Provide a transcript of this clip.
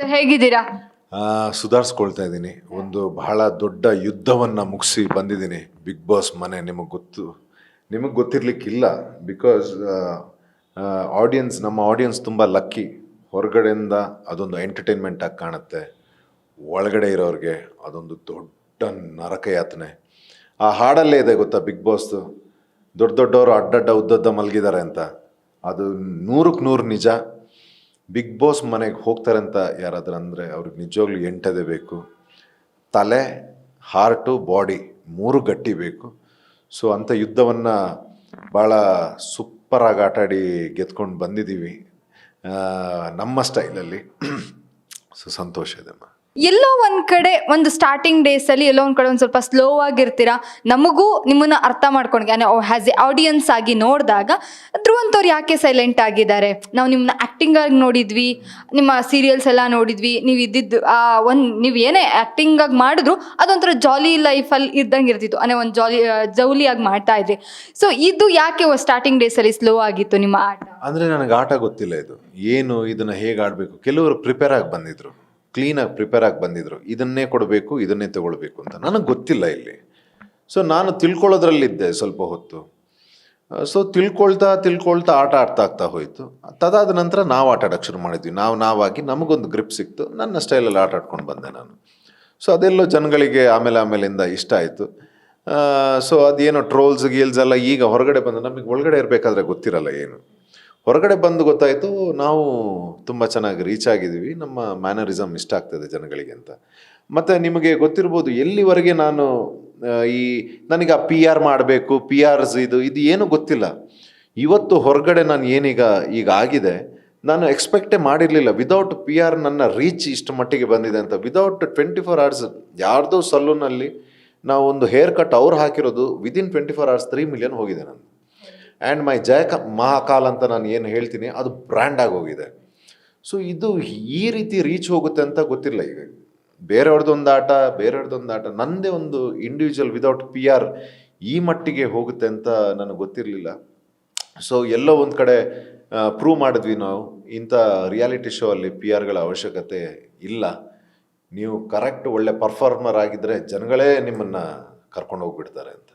Sir ಹೇಗಿದ್ದೀರಾ? ಸುಧಾರಿಸ್ಕೊಳ್ತಾ ಇದ್ದೀನಿ. ಒಂದು ಬಹಳ ದೊಡ್ಡ ಯುದ್ಧವನ್ನು ಮುಗಿಸಿ ಬಂದಿದ್ದೀನಿ. ಬಿಗ್ ಬಾಸ್ ಮನೆ ನಿಮಗೆ ಗೊತ್ತಿರಲಿಕ್ಕಿಲ್ಲ. ಬಿಕಾಸ್ ನಮ್ಮ ಆಡಿಯನ್ಸ್ ತುಂಬ ಲಕ್ಕಿ. ಹೊರಗಡೆಯಿಂದ ಅದೊಂದು ಎಂಟರ್ಟೈನ್ಮೆಂಟ್ ಆಗಿ ಕಾಣುತ್ತೆ, ಒಳಗಡೆ ಇರೋರಿಗೆ ಅದೊಂದು ದೊಡ್ಡ ನರಕ ಯಾತನೆ. ಆ ಹಾಡಲ್ಲೇ ಇದೆ ಗೊತ್ತಾ, ಬಿಗ್ ಬಾಸ್ದು ದೊಡ್ಡವರು ಅಡ್ಡಡ್ಡ ಉದ್ದದ್ದ ಮಲಗಿದ್ದಾರೆ ಅಂತ. ಅದು 100ಕ್ಕೆ 100 ನಿಜ. ಬಿಗ್ ಬಾಸ್ ಮನೆಗೆ ಹೋಗ್ತಾರೆ ಅಂತ ಯಾರಾದರೂ ಅಂದರೆ ಅವ್ರಿಗೆ ನಿಜವಾಗ್ಲೂ ಎಂಟದೇ ಬೇಕು. ತಲೆ, ಹಾರ್ಟು, ಬಾಡಿ 3 ಗಟ್ಟಿ ಬೇಕು. ಸೊ ಅಂಥ ಯುದ್ಧವನ್ನು ಭಾಳ ಸೂಪರಾಗಿ ಆಟಾಡಿ ಗೆದ್ಕೊಂಡು ಬಂದಿದ್ದೀವಿ ನಮ್ಮ ಸ್ಟೈಲಲ್ಲಿ. ಸೊ ಸಂತೋಷ ಇದೆ ಅಮ್ಮ. ಎಲ್ಲೋ ಒಂದ್ ಕಡೆ ಒಂದು ಸ್ಟಾರ್ಟಿಂಗ್ ಡೇಸ್ ಅಲ್ಲಿ ಎಲ್ಲೋ ಒಂದ್ ಕಡೆ ಒಂದು ಸ್ವಲ್ಪ ಸ್ಲೋ ಆಗಿರ್ತೀರಾ. ನಮಗೂ ನಿಮ್ಮನ್ನ ಅರ್ಥ ಮಾಡ್ಕೊಂಡು ಆಸ್ ಎ ಆಡಿಯನ್ಸ್ ಆಗಿ ನೋಡಿದಾಗ ಧ್ರುವಂತವ್ರು ಯಾಕೆ ಸೈಲೆಂಟ್ ಆಗಿದ್ದಾರೆ, ನಾವು ನಿಮ್ಮನ್ನ ಆ್ಯಕ್ಟಿಂಗ್ ಆಗಿ ನೋಡಿದ್ವಿ, ನಿಮ್ಮ ಸೀರಿಯಲ್ಸ್ ಎಲ್ಲ ನೋಡಿದ್ವಿ, ನೀವು ಇದ್ದಿದ್ದು ನೀವು ಏನೇ ಆ್ಯಕ್ಟಿಂಗ್ ಆಗಿ ಮಾಡಿದ್ರು ಅದೊಂಥರ ಜಾಲಿ ಲೈಫಲ್ಲಿ ಇದ್ದಂಗೆ ಇರ್ತಿತ್ತು, ಒಂದು ಜೌಲಿಯಾಗಿ ಮಾಡ್ತಾ ಇದ್ರಿ. ಸೊ ಇದು ಯಾಕೆ ಸ್ಟಾರ್ಟಿಂಗ್ ಡೇಸಲ್ಲಿ ಸ್ಲೋ ಆಗಿತ್ತು ನಿಮ್ಮ ಆಟ? ಅಂದರೆ ನನಗೆ ಆಟ ಗೊತ್ತಿಲ್ಲ, ಇದನ್ನು ಹೇಗೆ ಆಡಬೇಕು. ಕೆಲವರು ಪ್ರಿಪೇರ್ ಆಗಿ ಬಂದಿದ್ರು, ಕ್ಲೀನಾಗಿ ಪ್ರಿಪೇರ್ ಆಗಿ ಬಂದಿದ್ರು, ಇದನ್ನೇ ಕೊಡಬೇಕು, ಇದನ್ನೇ ತಗೊಳ್ಬೇಕು ಅಂತ. ನನಗೆ ಗೊತ್ತಿಲ್ಲ ಇಲ್ಲಿ. ಸೊ ನಾನು ತಿಳ್ಕೊಳ್ಳೋದ್ರಲ್ಲಿದ್ದೆ ಸ್ವಲ್ಪ ಹೊತ್ತು. ಸೊ ತಿಳ್ಕೊಳ್ತಾ ಆಟ ಆಗ್ತಾ ಹೋಯಿತು. ತದಾದ ನಂತರ ನಾವು ಆಟ ಆಡೋಕ್ಕೆ ಶುರು ಮಾಡಿದ್ವಿ. ನಾವಾಗಿ ನಮಗೊಂದು ಗ್ರಿಪ್ ಸಿಕ್ತು. ನನ್ನ ಸ್ಟೈಲಲ್ಲಿ ಆಟ ಆಡ್ಕೊಂಡು ಬಂದೆ ನಾನು. ಸೊ ಅದೆಲ್ಲೋ ಜನಗಳಿಗೆ ಆಮೇಲಿಂದ ಇಷ್ಟ ಆಯಿತು. ಸೊ ಅದೇನೋ ಗೀಲ್ಸ್ ಎಲ್ಲ ಈಗ ಹೊರಗಡೆ ಬಂದು, ನಮಗೆ ಒಳಗಡೆ ಇರಬೇಕಾದ್ರೆ ಗೊತ್ತಿರಲ್ಲ ಏನು. ಹೊರಗಡೆ ಬಂದು ಗೊತ್ತಾಯಿತು ನಾವು ತುಂಬ ಚೆನ್ನಾಗಿ ರೀಚ್ ಆಗಿದ್ದೀವಿ, ನಮ್ಮ ಮ್ಯಾನರಿಸಮ್ ಇಷ್ಟ ಆಗ್ತದೆ ಜನಗಳಿಗೆ ಅಂತ. ಮತ್ತು ನಿಮಗೆ ಗೊತ್ತಿರ್ಬೋದು, ಎಲ್ಲಿವರೆಗೆ ನಾನು ನನಗೆ ಆ PR ಮಾಡಬೇಕು, PRs ಇದು ಏನೂ ಗೊತ್ತಿಲ್ಲ. ಇವತ್ತು ಹೊರಗಡೆ ನಾನು ಈಗ ಆಗಿದೆ, ನಾನು ಎಕ್ಸ್ಪೆಕ್ಟೇ ಮಾಡಿರಲಿಲ್ಲ. ವಿದೌಟ್ PR ನನ್ನ ರೀಚ್ ಇಷ್ಟು ಮಟ್ಟಿಗೆ ಬಂದಿದೆ ಅಂತ. ವಿದೌಟ್ 24 hours ಯಾರ್ದೋ ಸಲೂನಲ್ಲಿ ನಾವು ಒಂದು ಹೇರ್ ಕಟ್ ಅವ್ರು ಹಾಕಿರೋದು ವಿದಿನ್ 24 hours 3 million ಹೋಗಿದೆ ನಾನು. ಆ್ಯಂಡ್ ಮೈ ಮಹಾಕಾಲ್ ಅಂತ ನಾನು ಏನು ಹೇಳ್ತೀನಿ ಅದು ಬ್ರ್ಯಾಂಡ್ ಆಗೋಗಿದೆ. ಸೊ ಇದು ಈ ರೀತಿ ರೀಚ್ ಹೋಗುತ್ತೆ ಅಂತ ಗೊತ್ತಿಲ್ಲ. ಈಗ ಬೇರೆಯವ್ರದ್ದೊಂದು ಆಟ, ನನ್ನದೇ ಒಂದು ಇಂಡಿವಿಜುವಲ್ ವಿದೌಟ್ PR ಈ ಮಟ್ಟಿಗೆ ಹೋಗುತ್ತೆ ಅಂತ ನನಗೆ ಗೊತ್ತಿರಲಿಲ್ಲ. ಸೊ ಎಲ್ಲೋ ಒಂದು ಕಡೆ ಪ್ರೂವ್ ಮಾಡಿದ್ವಿ ನಾವು, ಇಂಥ ರಿಯಾಲಿಟಿ ಶೋ ಅಲ್ಲಿ PRಗಳ ಅವಶ್ಯಕತೆ ಇಲ್ಲ. ನೀವು ಕರೆಕ್ಟ್ ಒಳ್ಳೆ ಪರ್ಫಾರ್ಮರ್ ಆಗಿದ್ದರೆ ಜನಗಳೇ ನಿಮ್ಮನ್ನು ಕರ್ಕೊಂಡು ಹೋಗ್ಬಿಡ್ತಾರೆ ಅಂತ.